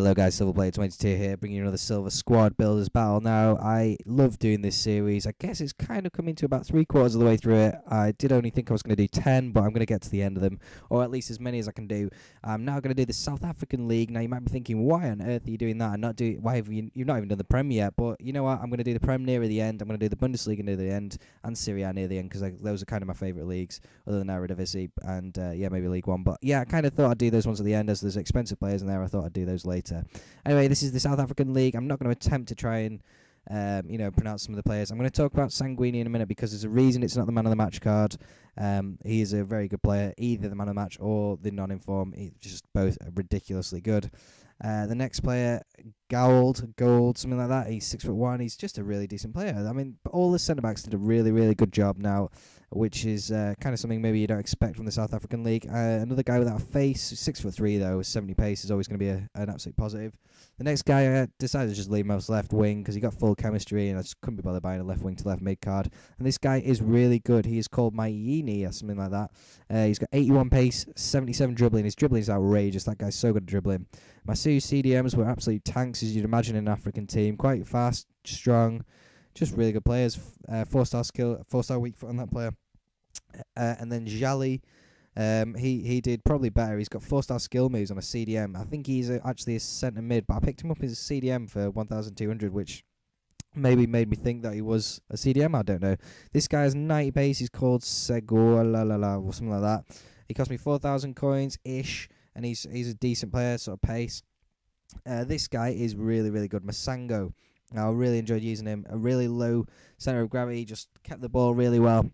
Hello guys, Silverblade22 here, bringing you another Silver Squad Builders Battle. Now, I love doing this series. I guess it's kind of coming to about 3/4 of the way through it. I did only think I was going to do 10, but I'm going to get to the end of them, or at least as many as I can do. I'm now going to do the South African League. Now, you might be thinking, why on earth are you doing that and not do? Why have you've not even done the Prem yet? But you know what? I'm going to do the Prem near the end. I'm going to do the Bundesliga near the end and Serie A near the end, because those are kind of my favourite leagues, other than Eredivisie and maybe League One. But yeah, I kind of thought I'd do those ones at the end, as there's expensive players in there. I thought I'd do those later. Anyway, this is the South African League. I'm not going to attempt to try and pronounce some of the players. I'm going to talk about Sanguini in a minute, because there's a reason it's not the man of the match card. He is a very good player, either the man of the match or the non-inform. He's just both ridiculously good. The next player, Gold, something like that. He's 6'1". He's just a really decent player. I mean, all the centre backs did a really, really good job now, which is kind of something maybe you don't expect from the South African League. Another guy without a face, 6'3" though, 70 pace is always going to be an absolute positive. The next guy, I decided to just leave him as left wing because he got full chemistry, and I just couldn't be bothered buying a left wing to left mid card. And this guy is really good. He is called Mayini or something like that. He's got 81 pace, 77 dribbling. His dribbling is outrageous. That guy's so good at dribbling. My two CDMs were absolute tanks, as you'd imagine in an African team. Quite fast, strong, just really good players. 4-star skill, 4-star weak foot on that player. And then Jali, he did probably better. He's got 4-star skill moves on a CDM. I think he's actually a centre mid, but I picked him up as a CDM for 1,200, which maybe made me think that he was a CDM. I don't know. This guy has 90 pace. He's called Segor or something like that. He cost me 4,000 coins ish, and he's a decent player, sort of pace. This guy is really, really good. Masango. I really enjoyed using him. A really low centre of gravity, just kept the ball really well.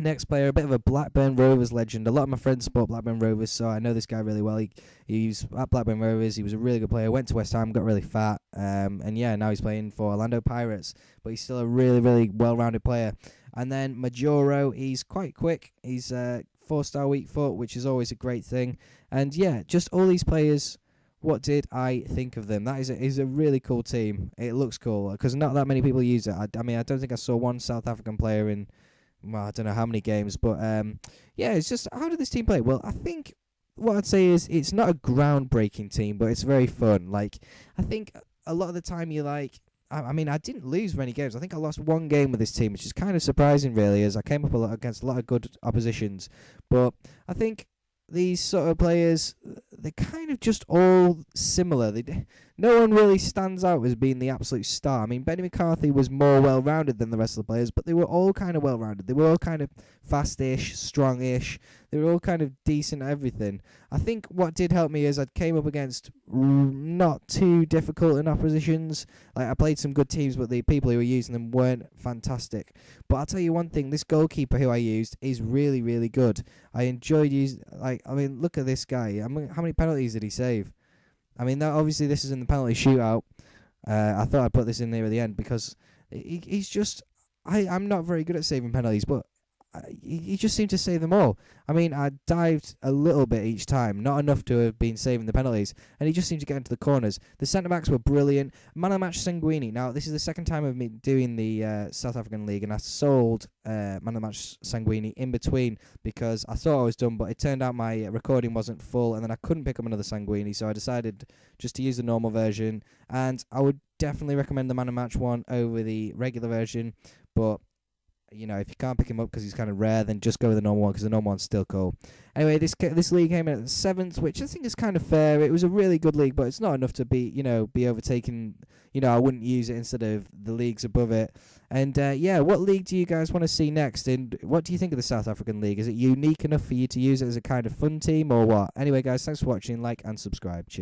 Next player, a bit of a Blackburn Rovers legend. A lot of my friends support Blackburn Rovers, so I know this guy really well. He's at Blackburn Rovers. He was a really good player. Went to West Ham, got really fat, and yeah, now he's playing for Orlando Pirates. But he's still a really, really well-rounded player. And then Majoro, he's quite quick. He's 4-star weak foot, which is always a great thing. And yeah, just all these players. What did I think of them? That is a really cool team. It looks cool because not that many people use it. I mean, I don't think I saw one South African player in, well, I don't know how many games, but yeah, it's just, how did this team play? Well, I think what I'd say is it's not a groundbreaking team, but it's very fun. Like, I think a lot of the time I mean, I didn't lose many games. I think I lost one game with this team, which is kind of surprising, really, as I came up against a lot of good oppositions. But I think these sort of players, they're kind of just all similar. No one really stands out as being the absolute star. I mean, Benny McCarthy was more well-rounded than the rest of the players, but they were all kind of well-rounded. They were all kind of fast-ish, strong-ish. They were all kind of decent at everything. I think what did help me is I came up against not too difficult in oppositions. Like, I played some good teams, but the people who were using them weren't fantastic. But I'll tell you one thing, this goalkeeper who I used is really, really good. I enjoyed using, look at this guy. How many penalties did he save? I mean, obviously this is in the penalty shootout. I thought I'd put this in there at the end because he's just... I'm not very good at saving penalties, but he just seemed to save them all. I mean, I dived a little bit each time, not enough to have been saving the penalties, and he just seemed to get into the corners. The centre-backs were brilliant. Man of the match, Sanguini. Now, this is the second time of me doing the South African League, and I sold man of the match, Sanguini, in between because I thought I was done, but it turned out my recording wasn't full, and then I couldn't pick up another Sanguini, so I decided just to use the normal version, and I would definitely recommend the man of the match one over the regular version, but you know, if you can't pick him up because he's kind of rare, then just go with the normal one because the normal one's still cool. Anyway, this league came in at 7th, which I think is kind of fair. It was a really good league, but it's not enough to be overtaken. You know, I wouldn't use it instead of the leagues above it. And yeah, what league do you guys want to see next? And what do you think of the South African League? Is it unique enough for you to use it as a kind of fun team or what? Anyway, guys, thanks for watching. Like and subscribe. Cheers.